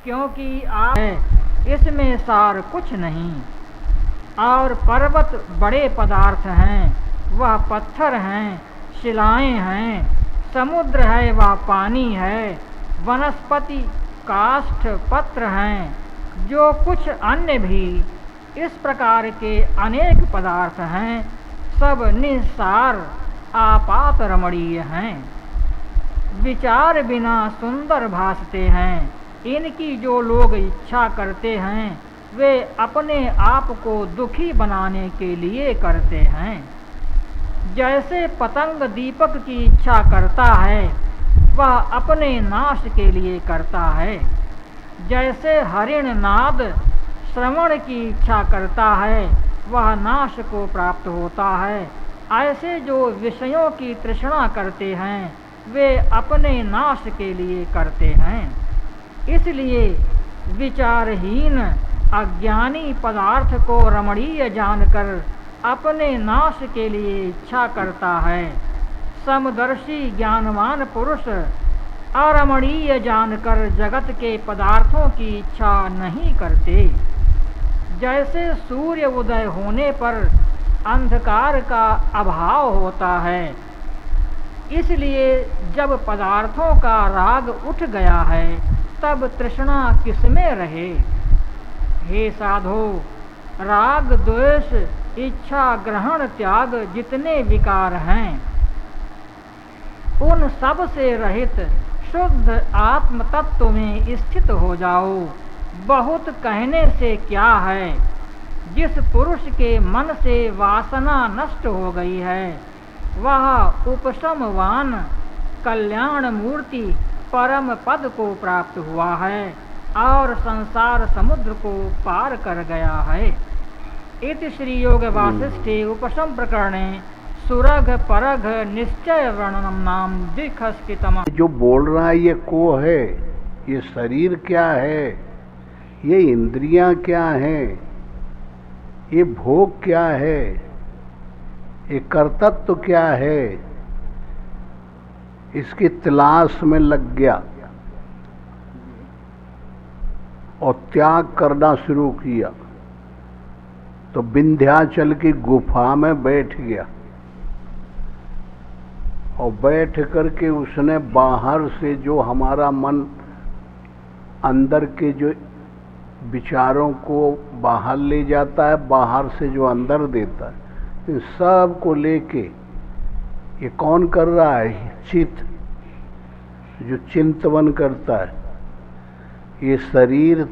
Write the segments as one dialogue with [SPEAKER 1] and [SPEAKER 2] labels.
[SPEAKER 1] क्योंकि आप है, इसमें सार कुछ नहीं। और पर्वत बड़े पदार्थ हैं, वह पत्थर हैं, शिलाएं हैं, समुद्र है वह पानी है, वनस्पति काष्ठ पत्र हैं, जो कुछ अन्य भी इस प्रकार के अनेक पदार्थ हैं, सब निस्सार आपात रमणीय हैं, विचार बिना सुंदर भासते हैं। इनकी जो लोग इच्छा करते हैं वे अपने आप को दुखी बनाने के लिए करते हैं। जैसे पतंग दीपक की इच्छा करता है वह अपने नाश के लिए करता है, जैसे हरिण नाद श्रवण की इच्छा करता है वह नाश को प्राप्त होता है, ऐसे जो विषयों की तृष्णा करते हैं वे अपने नाश के लिए करते हैं। इसलिए विचारहीन अज्ञानी पदार्थ को रमणीय जानकर अपने नाश के लिए इच्छा करता है। समदर्शी ज्ञानवान पुरुष अरमणीय जानकर जगत के पदार्थों की इच्छा नहीं करते। जैसे सूर्य उदय होने पर अंधकार का अभाव होता है, इसलिए जब पदार्थों का राग उठ गया है तब तृष्णा किसमें रहे। हे साधो, राग द्वेष इच्छा ग्रहण त्याग जितने विकार हैं उन सब से रहित शुद्ध आत्म तत्व में स्थित हो जाओ। बहुत कहने से क्या है, जिस पुरुष के मन से वासना नष्ट हो गई है वह उपशमवान कल्याण मूर्ति परम पद को प्राप्त हुआ है और संसार समुद्र को पार कर गया है। इति श्री योग वासिष्ठे उपशम प्रकरणे सुरघ परघ निश्चय वर्णनम नाम द्विखस्कितम।
[SPEAKER 2] जो बोल रहा है ये को है, ये शरीर क्या है, ये इंद्रियां क्या हैं, ये भोग क्या है, ये कर्तव्य क्या है, इसकी तलाश में लग गया और त्याग करना शुरू किया तो विंध्याचल की गुफा में बैठ गया और बैठ करके उसने बाहर से जो हमारा मन अंदर के जो विचारों को बाहर ले जाता है, बाहर से जो अंदर देता है, इन सब को लेके ये कौन कर रहा है? चित्त, जो चिंतन करता है। ये शरीर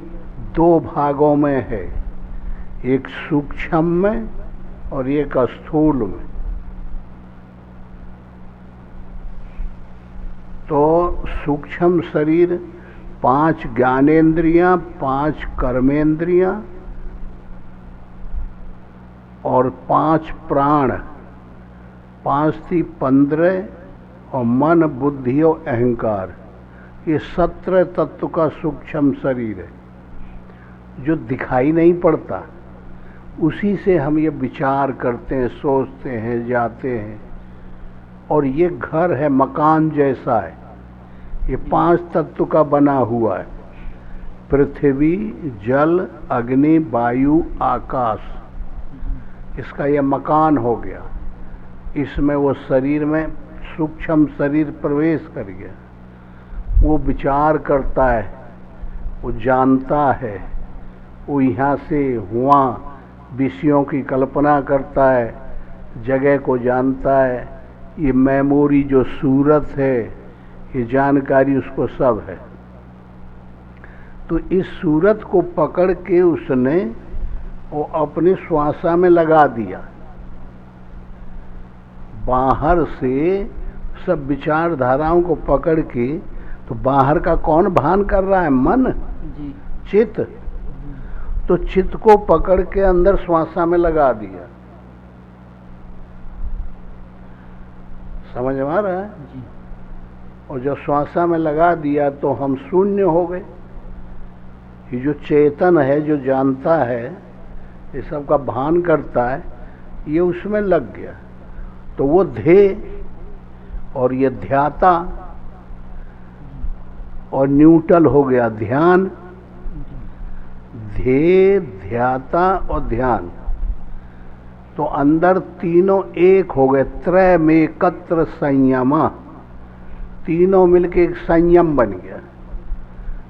[SPEAKER 2] दो भागों में है, एक सूक्ष्म में और एक स्थूल में। तो सूक्ष्म शरीर 5 ज्ञानेंद्रियां, 5 कर्मेंद्रियां और 5 प्राण, 5 थी 15 और मन बुद्धि और अहंकार, ये 17 तत्व का सूक्ष्म शरीर है जो दिखाई नहीं पड़ता। उसी से हम ये विचार करते हैं, सोचते हैं, जाते हैं। और ये घर है, मकान जैसा है, ये 5 तत्व का बना हुआ है, पृथ्वी जल अग्नि वायु आकाश, इसका ये मकान हो गया। इसमें वो शरीर में सूक्ष्म शरीर प्रवेश कर गया, वो विचार करता है, वो जानता है, वो यहाँ से वहाँ विषयों की कल्पना करता है, जगह को जानता है। ये मेमोरी जो सूरत है, ये जानकारी उसको सब है। तो इस सूरत को पकड़ के उसने वो अपने श्वासा में लगा दिया। बाहर से सब विचारधाराओं को पकड़ के, तो बाहर का कौन भान कर रहा है? मन जी, चित्त। तो चित्त को पकड़ के अंदर श्वासा में लगा दिया। समझ में आ रहा है जी? और जब श्वासा में लगा दिया तो हम शून्य हो गए। ये जो चेतन है, जो जानता है, ये सब का भान करता है, ये उसमें लग गया। तो वो ध्येय और ये ध्याता और न्यूट्रल हो गया ध्यान ध्येय, ध्याता और ध्यान, तो अंदर तीनों एक हो गए। त्रयमेकत्र संयम, तीनों मिलके एक संयम बन गया,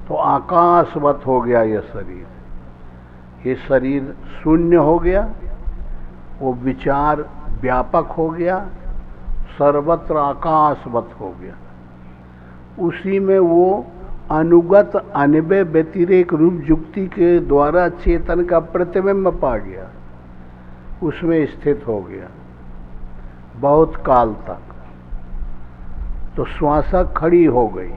[SPEAKER 2] तो आकाशवत हो गया यह शरीर। ये शरीर शून्य हो गया, वो विचार व्यापक हो गया, सर्वत्र आकाशवत हो गया। उसी में वो अनुगत अनवय व्यतिरेक रूप युक्ति के द्वारा चेतन का प्रतिबिंब पा गया, उसमें स्थित हो गया बहुत काल तक। तो श्वासा खड़ी हो गई,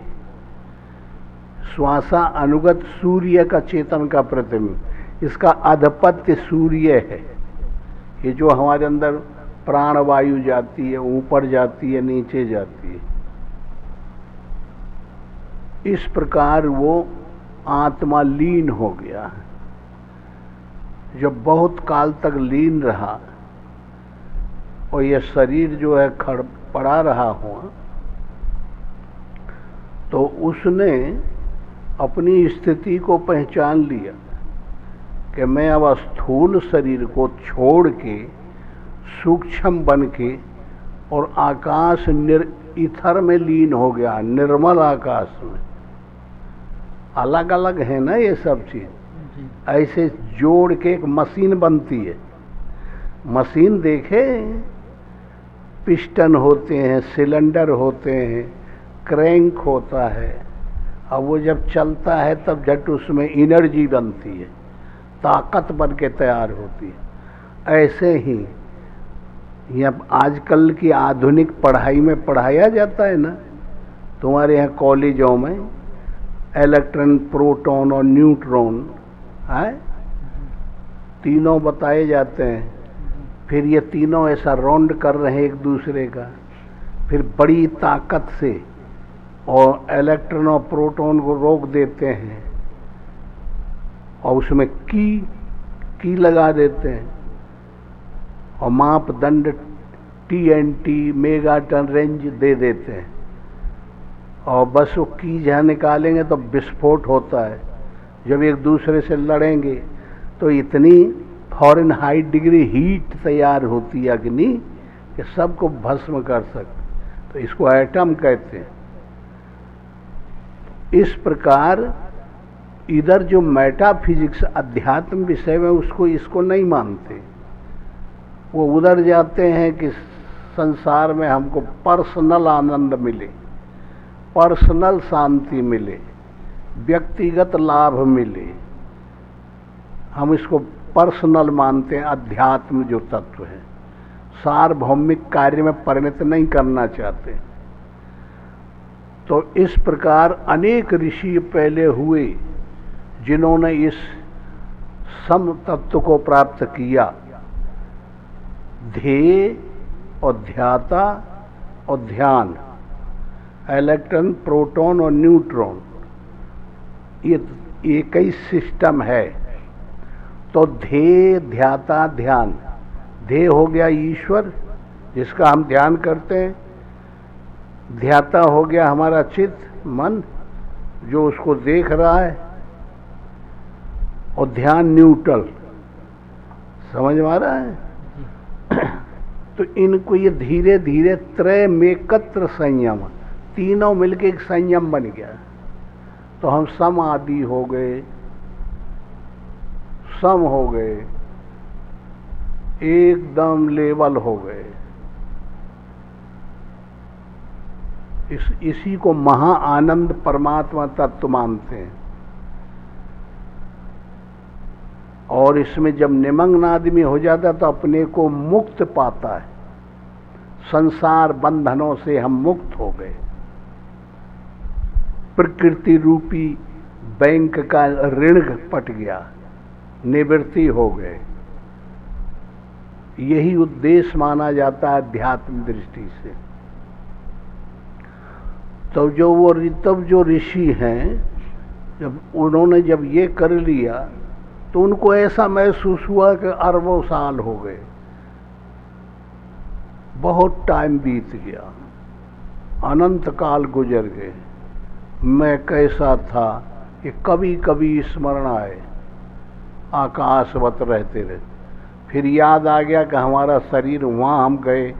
[SPEAKER 2] श्वासा अनुगत सूर्य का चेतन का प्रतिबिंब, इसका आधिपत्य सूर्य है। ये जो हमारे अंदर प्राणवायु जाती है, ऊपर जाती है, नीचे जाती है, इस प्रकार वो आत्मा लीन हो गया। जब बहुत काल तक लीन रहा और यह शरीर जो है खड़ पड़ा रहा हुआ, तो उसने अपनी स्थिति को पहचान लिया कि मैं अब स्थूल शरीर को छोड़ के सूक्ष्म बन के और आकाश ईथर में लीन हो गया, निर्मल आकाश में। अलग अलग है ना ये सब चीज, ऐसे जोड़ के एक मशीन बनती है। मशीन देखे, पिस्टन होते हैं, सिलेंडर होते हैं, क्रैंक होता है, अब वो जब चलता है तब झट उसमें एनर्जी बनती है, ताकत बन के तैयार होती है। ऐसे ही यह आजकल की आधुनिक पढ़ाई में पढ़ाया जाता है ना, तुम्हारे यहाँ कॉलेजों में इलेक्ट्रॉन, प्रोटॉन और न्यूट्रॉन है, तीनों बताए जाते हैं। फिर ये तीनों ऐसा राउंड कर रहे हैं एक दूसरे का, फिर बड़ी ताकत से और इलेक्ट्रॉन और प्रोटॉन को रोक देते हैं और उसमें की लगा देते हैं और मापदंड TNT मेगाटन रेंज दे देते हैं, और बस वो की जहाँ निकालेंगे तो विस्फोट होता है। जब एक दूसरे से लड़ेंगे तो इतनी फ़ारेनहाइट डिग्री हीट तैयार होती है अग्नि कि सबको भस्म कर सकते, तो इसको एटम कहते हैं। इस प्रकार इधर जो मेटाफिजिक्स अध्यात्म विषय में उसको इसको नहीं मानते, वो उधर जाते हैं कि संसार में हमको पर्सनल आनंद मिले, पर्सनल शांति मिले, व्यक्तिगत लाभ मिले। हम इसको पर्सनल मानते हैं। अध्यात्म जो तत्व है सार्वभौमिक कार्य में परिणत नहीं करना चाहते। तो इस प्रकार अनेक ऋषि पहले हुए जिन्होंने इस सम तत्व को प्राप्त किया। ध्येय और ध्याता और ध्यान, इलेक्ट्रॉन, प्रोटॉन और न्यूट्रॉन, ये एक ही सिस्टम है। तो ध्येय, ध्याता, ध्यान, ध्येय हो गया ईश्वर जिसका हम ध्यान करते हैं, ध्याता हो गया हमारा चित्त मन जो उसको देख रहा है, और ध्यान न्यूट्रल। समझ में आ रहा है? तो इनको ये धीरे धीरे त्रयमेकत्र संयम, तीनों मिलके एक संयम बन गया। तो हम सम आदि हो गए, सम हो गए, एकदम लेवल हो गए। इसी को महा आनंद परमात्मा तत्व मानते हैं। और इसमें जब निमग्न आदमी हो जाता है तो अपने को मुक्त पाता है, संसार बंधनों से हम मुक्त हो गए। प्रकृति रूपी बैंक का ऋण पट गया, निवृत्ति हो गए। यही उद्देश्य माना जाता है अध्यात्म दृष्टि से। तो जो ऋषि हैं, जब उन्होंने जब ये कर लिया तो उनको ऐसा महसूस हुआ कि अरबों साल हो गए, बहुत टाइम बीत गया, अनंत काल गुजर गए, मैं कैसा था ये कभी कभी स्मरण आए। आकाशवत रहते रहे। फिर याद आ गया कि हमारा शरीर, वहाँ हम गए,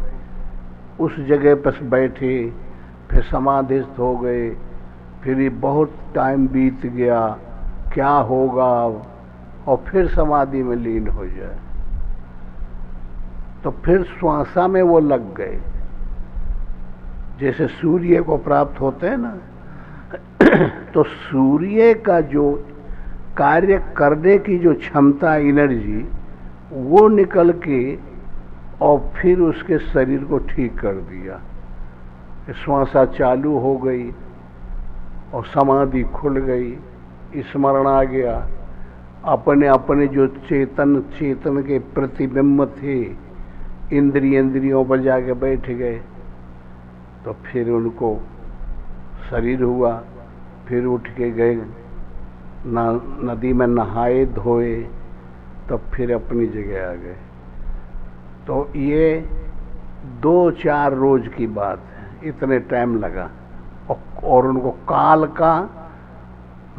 [SPEAKER 2] उस जगह पर बैठे, फिर समाधिस्थ हो गए, फिर ये बहुत टाइम बीत गया, क्या होगा अब, और फिर समाधि में लीन हो जाए। तो फिर श्वासा में वो लग गए, जैसे सूर्य को प्राप्त होते हैं ना। तो सूर्य का जो कार्य करने की जो क्षमता, एनर्जी, वो निकल के और फिर उसके शरीर को ठीक कर दिया। श्वासा चालू हो गई और समाधि खुल गई, स्मरण आ गया, अपने अपने जो चेतन के प्रतिबिंब थे इंद्रियों पर जाके बैठ गए। तो फिर उनको शरीर हुआ, फिर उठ के गए, नदी में नहाए धोए, तब फिर अपनी जगह आ गए। तो ये 2-4 रोज की बात है, इतने टाइम लगा। और उनको काल का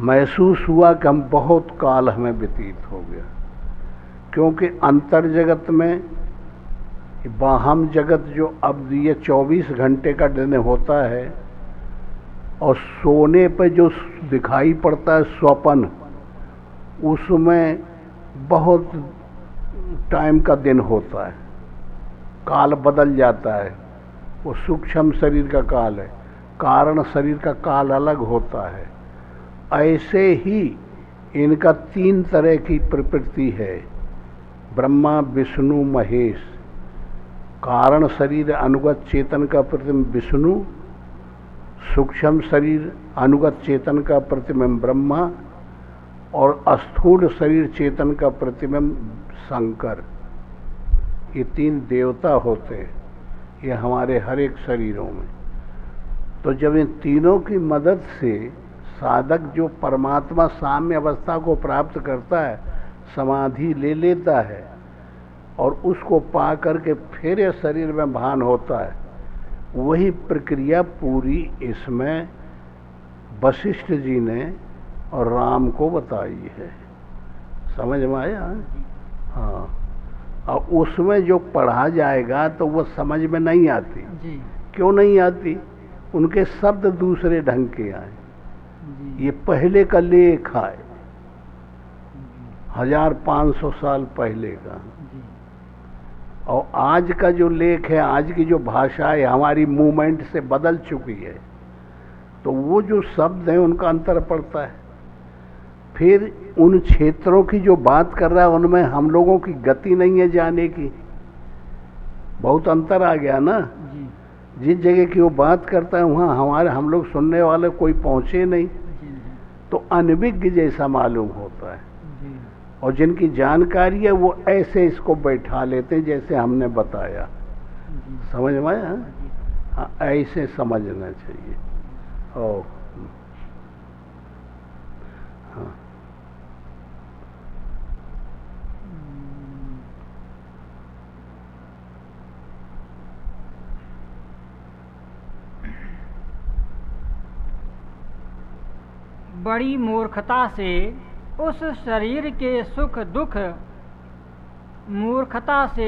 [SPEAKER 2] महसूस हुआ कि हम बहुत काल हमें व्यतीत हो गया, क्योंकि अंतर जगत में, बाहम जगत जो अब ये 24 घंटे का दिन होता है, और सोने पे जो दिखाई पड़ता है स्वप्न, उसमें बहुत टाइम का दिन होता है, काल बदल जाता है। वो सूक्ष्म शरीर का काल है, कारण शरीर का काल अलग होता है। ऐसे ही इनका 3 तरह की प्रकृति है, ब्रह्मा विष्णु महेश। कारण शरीर अनुगत चेतन का प्रतिबिंब विष्णु, सूक्ष्म शरीर अनुगत चेतन का प्रतिबिंब ब्रह्मा, और स्थूल शरीर चेतन का प्रतिबिंब शंकर। ये 3 देवता होते हैं, ये हमारे हर एक शरीरों में। तो जब इन तीनों की मदद से साधक जो परमात्मा साम्य अवस्था को प्राप्त करता है, समाधि ले लेता है, और उसको पा करके फिर ये शरीर में भान होता है, वही प्रक्रिया पूरी इसमें वशिष्ठ जी ने और राम को बताई है। समझ में आया? हाँ। और उसमें जो पढ़ा जाएगा तो वो समझ में नहीं आती जी। क्यों नहीं आती? उनके शब्द दूसरे ढंग के आए। ये पहले का लेख है, 1500 साल पहले का। और आज का जो लेख है, आज की जो भाषा है, हमारी मूवमेंट से बदल चुकी है, तो वो जो शब्द हैं उनका अंतर पड़ता है। फिर उन क्षेत्रों की जो बात कर रहा है, उनमें हम लोगों की गति नहीं है जाने की, बहुत अंतर आ गया ना जी। जिस जगह की वो बात करता है वहाँ हम लोग सुनने वाले कोई पहुँचे नहीं जी। तो अनभिज्ञ जैसा मालूम होता है जी। और जिनकी जानकारी है वो ऐसे इसको बैठा लेते हैं जैसे हमने बताया जी। समझ में आया? हाँ, ऐसे समझना चाहिए। ओ हाँ,
[SPEAKER 1] बड़ी मूर्खता से उस शरीर के सुख दुख मूर्खता से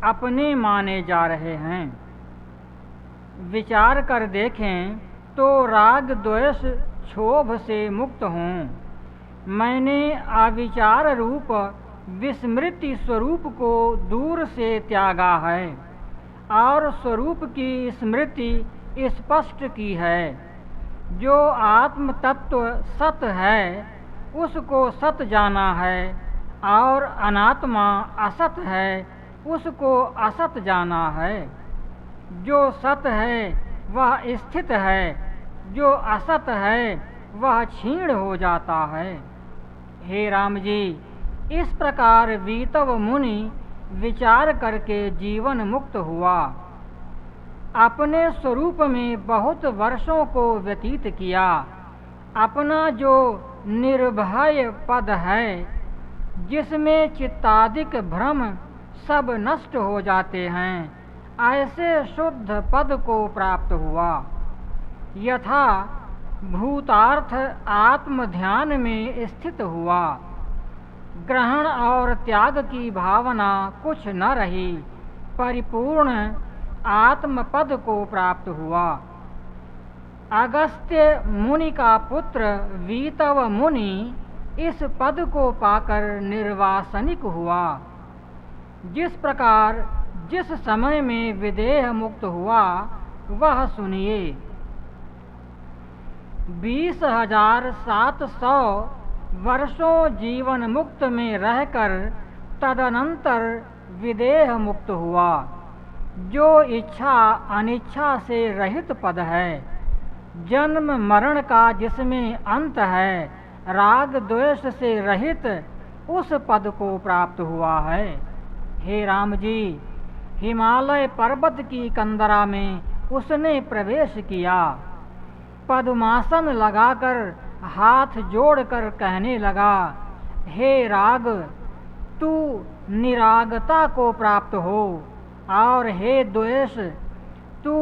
[SPEAKER 1] अपने माने जा रहे हैं। विचार कर देखें तो राग द्वेष क्षोभ से मुक्त हूँ। मैंने अविचार रूप विस्मृति स्वरूप को दूर से त्यागा है और स्वरूप की स्मृति स्पष्ट की है। जो आत्म तत्व सत है उसको सत जाना है और अनात्मा असत है उसको असत जाना है। जो सत है वह स्थित है, जो असत है वह क्षीण हो जाता है। हे राम जी, इस प्रकार वीतव मुनि विचार करके जीवन मुक्त हुआ। अपने स्वरूप में बहुत वर्षों को व्यतीत किया। अपना जो निर्भय पद है जिसमें चित्तादिक भ्रम सब नष्ट हो जाते हैं, ऐसे शुद्ध पद को प्राप्त हुआ। यथा भूतार्थ आत्म ध्यान में स्थित हुआ। ग्रहण और त्याग की भावना कुछ न रही, परिपूर्ण आत्मपद को प्राप्त हुआ। अगस्त्य मुनि का पुत्र वीतव मुनि इस पद को पाकर निर्वासनिक हुआ। जिस प्रकार जिस समय में विदेह मुक्त हुआ वह सुनिए। 20,700 वर्षों जीवन मुक्त में रहकर तदनंतर विदेह मुक्त हुआ, जो इच्छा अनिच्छा से रहित पद है। जन्म मरण का जिसमें अंत है, राग द्वेष से रहित उस पद को प्राप्त हुआ है। हे राम जी, हिमालय पर्वत की कंदरा में उसने प्रवेश किया। पद्मासन लगाकर हाथ जोड़कर कहने लगा, हे राग, तू निरागता को प्राप्त हो, और हे द्वेष, तू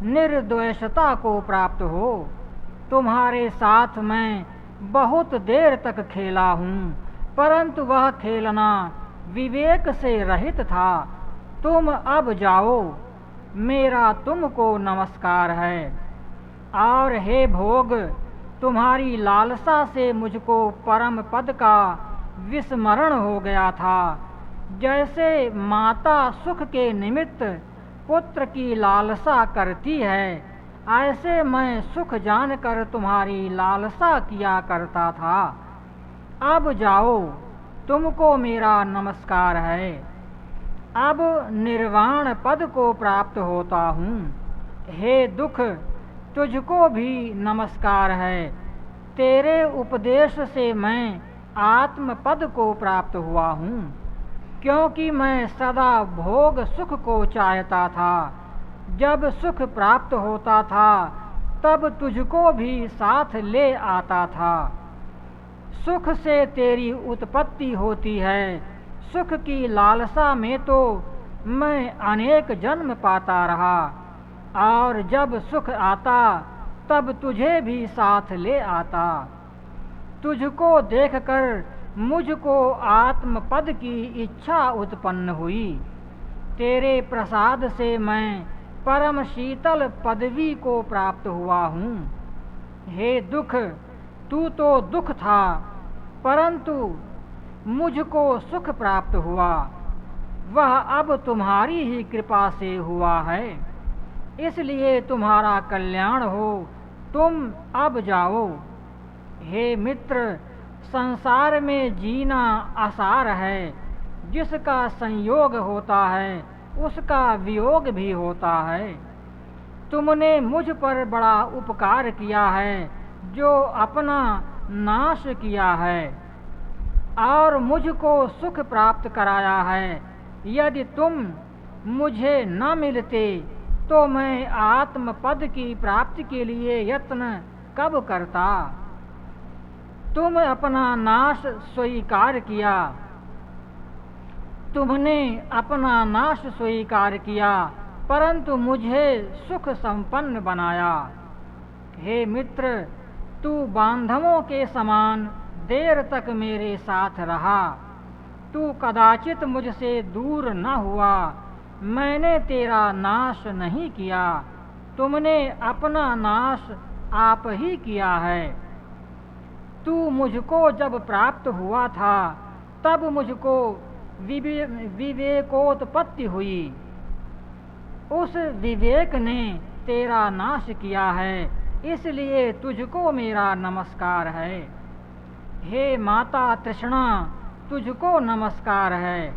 [SPEAKER 1] निर्द्वेषता को प्राप्त हो। तुम्हारे साथ मैं बहुत देर तक खेला हूँ, परंतु वह खेलना विवेक से रहित था। तुम अब जाओ, मेरा तुमको नमस्कार है। और हे भोग, तुम्हारी लालसा से मुझको परम पद का विस्मरण हो गया था। जैसे माता सुख के निमित्त पुत्र की लालसा करती है, ऐसे मैं सुख जानकर तुम्हारी लालसा किया करता था। अब जाओ, तुमको मेरा नमस्कार है। अब निर्वाण पद को प्राप्त होता हूँ। हे दुख, तुझको भी नमस्कार है। तेरे उपदेश से मैं आत्म पद को प्राप्त हुआ हूँ, क्योंकि मैं सदा भोग सुख को चाहता था। जब सुख प्राप्त होता था तब तुझको भी साथ ले आता था। सुख से तेरी उत्पत्ति होती है, सुख की लालसा में तो मैं अनेक जन्म पाता रहा, और जब सुख आता तब तुझे भी साथ ले आता। तुझको देखकर मुझको आत्मपद की इच्छा उत्पन्न हुई। तेरे प्रसाद से मैं परम शीतल पदवी को प्राप्त हुआ हूँ। हे दुख, तू तो दुख था, परंतु मुझको सुख प्राप्त हुआ। वह अब तुम्हारी ही कृपा से हुआ है, इसलिए तुम्हारा कल्याण हो। तुम अब जाओ। हे मित्र, संसार में जीना आसार है। जिसका संयोग होता है उसका वियोग भी होता है। तुमने मुझ पर बड़ा उपकार किया है, जो अपना नाश किया है, और मुझको सुख प्राप्त कराया है। यदि तुम मुझे न मिलते तो मैं आत्म पद की प्राप्ति के लिए यत्न कब करता। तुम अपना नाश स्वीकार किया, तुमने अपना नाश स्वीकार किया, परंतु मुझे सुख संपन्न बनाया। हे मित्र, तू बांधवों के समान देर तक मेरे साथ रहा। तू कदाचित मुझसे दूर न हुआ। मैंने तेरा नाश नहीं किया, तुमने अपना नाश आप ही किया है। तू मुझको जब प्राप्त हुआ था तब मुझको विवेकोत्पत्ति हुई। उस विवेक ने तेरा नाश किया है, इसलिए तुझको मेरा नमस्कार है। हे माता तृष्णा, तुझको नमस्कार है।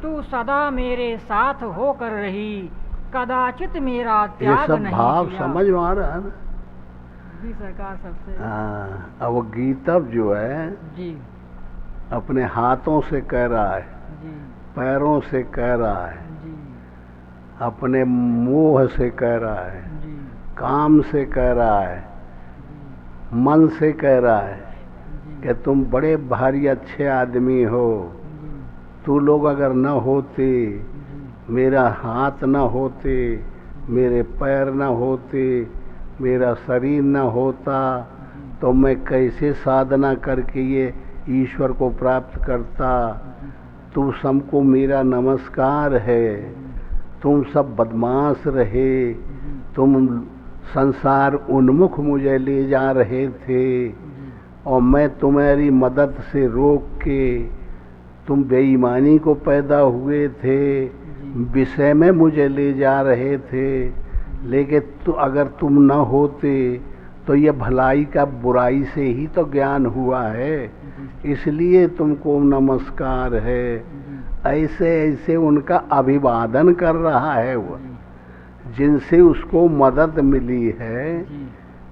[SPEAKER 1] तू सदा मेरे साथ होकर रही, कदाचित मेरा त्याग नहीं किया।
[SPEAKER 2] भाव समझ में आ रहा है ना
[SPEAKER 1] जी सरकार? सबसे
[SPEAKER 2] अब वो गीतव जो है
[SPEAKER 1] जी
[SPEAKER 2] अपने हाथों से कह रहा है,
[SPEAKER 1] जी
[SPEAKER 2] पैरों से कह रहा है,
[SPEAKER 1] जी
[SPEAKER 2] अपने मोह से कह रहा है,
[SPEAKER 1] जी
[SPEAKER 2] काम से कह रहा है, मन से कह रहा है कि तुम बड़े भारी अच्छे आदमी हो। तू लोग अगर न होते, मेरा हाथ न होते, मेरे पैर न होते, मेरा शरीर न होता, तो मैं कैसे साधना करके ये ईश्वर को प्राप्त करता। तुम सबको मेरा नमस्कार है। तुम सब बदमाश रहे, तुम संसार उन्मुख मुझे ले जा रहे थे और मैं तुम्हारी मदद से रोक के तुम बेईमानी को पैदा हुए थे, विषय में मुझे ले जा रहे थे। लेकिन अगर तुम न होते तो ये भलाई का बुराई से ही तो ज्ञान हुआ है, इसलिए तुमको नमस्कार है। ऐसे ऐसे उनका अभिवादन कर रहा है वो, जिनसे उसको मदद मिली है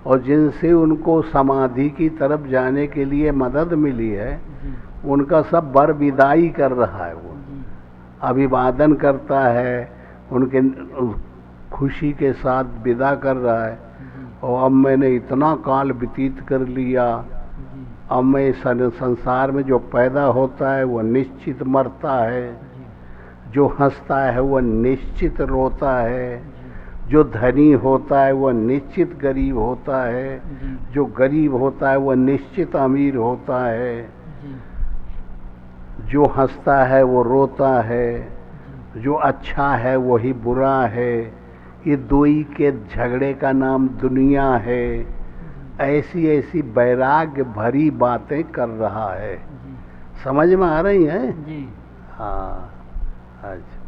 [SPEAKER 2] और जिनसे उनको समाधि की तरफ जाने के लिए मदद मिली है, उनका सब बर विदाई कर रहा है। वो अभिवादन करता है, उनके खुशी के साथ विदा कर रहा है। और अब मैंने इतना काल व्यतीत कर लिया, अब मैं संसार में जो पैदा होता है वो निश्चित मरता है, जो हंसता है वो निश्चित रोता है, जो धनी होता है वो निश्चित गरीब होता है, जो गरीब होता है वो निश्चित अमीर होता है, जो हंसता है वो रोता है, जो अच्छा है वही बुरा है। ये दोई के झगड़े का नाम दुनिया है। ऐसी ऐसी वैराग्य भरी बातें कर रहा है। समझ में आ रही है?
[SPEAKER 1] जी।
[SPEAKER 2] हाँ। अच्छा,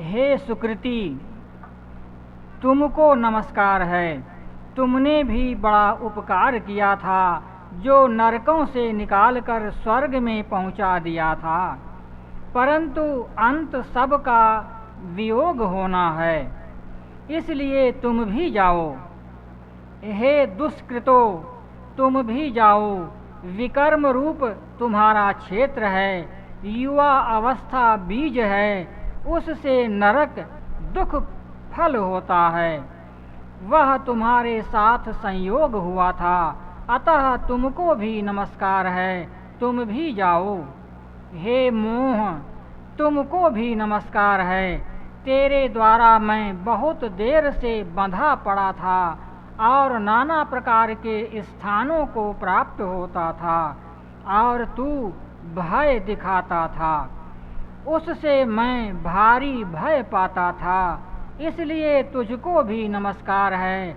[SPEAKER 1] हे सुकृति, तुमको नमस्कार है। तुमने भी बड़ा उपकार किया था, जो नरकों से निकालकर स्वर्ग में पहुंचा दिया था, परंतु अंत सबका वियोग होना है, इसलिए तुम भी जाओ। हे दुष्कृतो, तुम भी जाओ। विकर्म रूप तुम्हारा क्षेत्र है, युवा अवस्था बीज है, उससे नरक दुख फल होता है। वह तुम्हारे साथ संयोग हुआ था, अतः तुमको भी नमस्कार है, तुम भी जाओ। हे मोह, तुमको भी नमस्कार है। तेरे द्वारा मैं बहुत देर से बंधा पड़ा था और नाना प्रकार के स्थानों को प्राप्त होता था और तू भय दिखाता था, उससे मैं भारी भय पाता था, इसलिए तुझको भी नमस्कार है,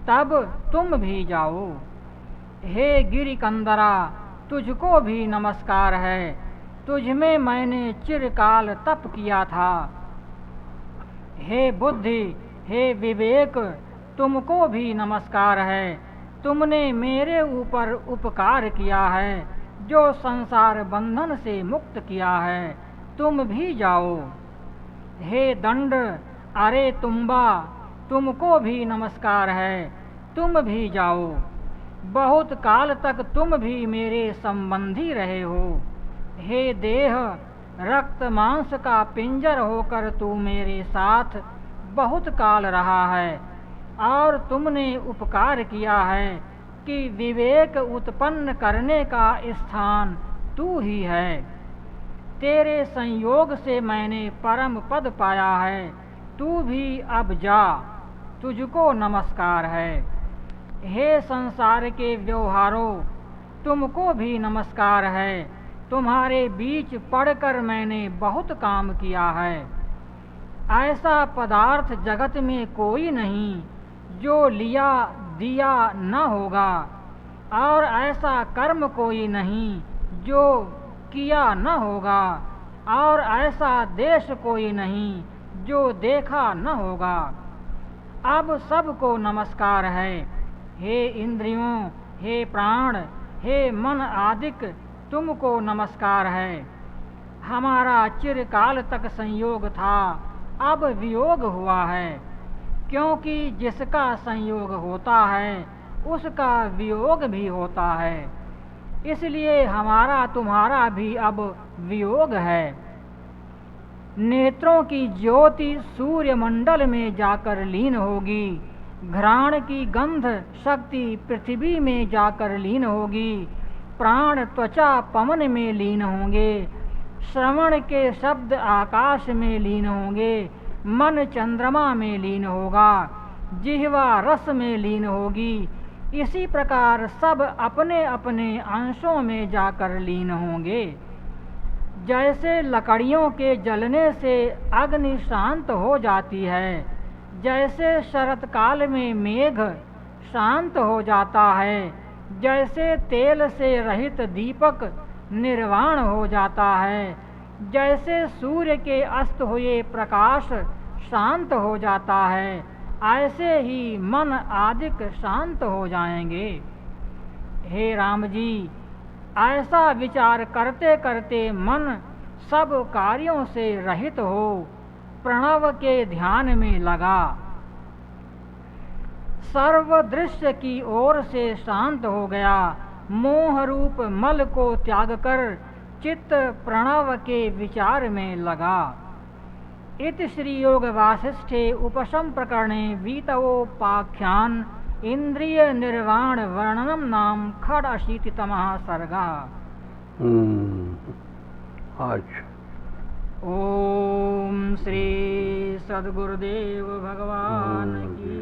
[SPEAKER 1] तब तुम भी जाओ। हे गिरिकंदरा, तुझको भी नमस्कार है, तुझमें मैंने चिरकाल तप किया था। हे बुद्धि, हे विवेक, तुमको भी नमस्कार है, तुमने मेरे ऊपर उपकार किया है, जो संसार बंधन से मुक्त किया है, तुम भी जाओ। हे दंड, अरे तुम्बा, तुमको भी नमस्कार है, तुम भी जाओ। बहुत काल तक तुम भी मेरे संबंधी रहे हो। हे देह, रक्त मांस का पिंजर होकर तू मेरे साथ बहुत काल रहा है और तुमने उपकार किया है कि विवेक उत्पन्न करने का स्थान तू ही है। तेरे संयोग से मैंने परम पद पाया है, तू भी अब जा, तुझको नमस्कार है। हे संसार के व्यवहारों, तुमको भी नमस्कार है, तुम्हारे बीच पढ़कर मैंने बहुत काम किया है। ऐसा पदार्थ जगत में कोई नहीं जो लिया दिया न होगा, और ऐसा कर्म कोई नहीं जो किया न होगा, और ऐसा देश कोई नहीं जो देखा न होगा। अब सबको नमस्कार है। हे इंद्रियों, हे प्राण, हे मन आदिक, तुमको नमस्कार है। हमारा चिरकाल तक संयोग था, अब वियोग हुआ है, क्योंकि जिसका संयोग होता है उसका वियोग भी होता है, इसलिए हमारा तुम्हारा भी अब वियोग है। नेत्रों की ज्योति सूर्यमंडल में जाकर लीन होगी, घ्राण की गंध शक्ति पृथ्वी में जाकर लीन होगी, प्राण त्वचा पवन में लीन होंगे, श्रवण के शब्द आकाश में लीन होंगे, मन चंद्रमा में लीन होगा, जिह्वा रस में लीन होगी। इसी प्रकार सब अपने अपने अंशों में जाकर लीन होंगे। जैसे लकड़ियों के जलने से अग्नि शांत हो जाती है, जैसे शरत काल में मेघ शांत हो जाता है, जैसे तेल से रहित दीपक निर्वाण हो जाता है, जैसे सूर्य के अस्त हुए प्रकाश शांत हो जाता है, ऐसे ही मन आदिक शांत हो जाएंगे। हे राम जी, ऐसा विचार करते करते मन सब कार्यों से रहित हो प्रणव के ध्यान में लगा। सर्व दृश्य की ओर से शांत हो गया, मोह रूप मल को त्याग कर चित्त प्रणव के विचार में लगा। इति श्री योग वासिष्ठे उपशम प्रकरणे वीतवोपाख्यान इंद्रिय निर्वाण वर्णनम नाम षडशीतितमः सर्गः।
[SPEAKER 2] अच्छा।
[SPEAKER 1] ओम श्री सद्गुरुदेव भगवान की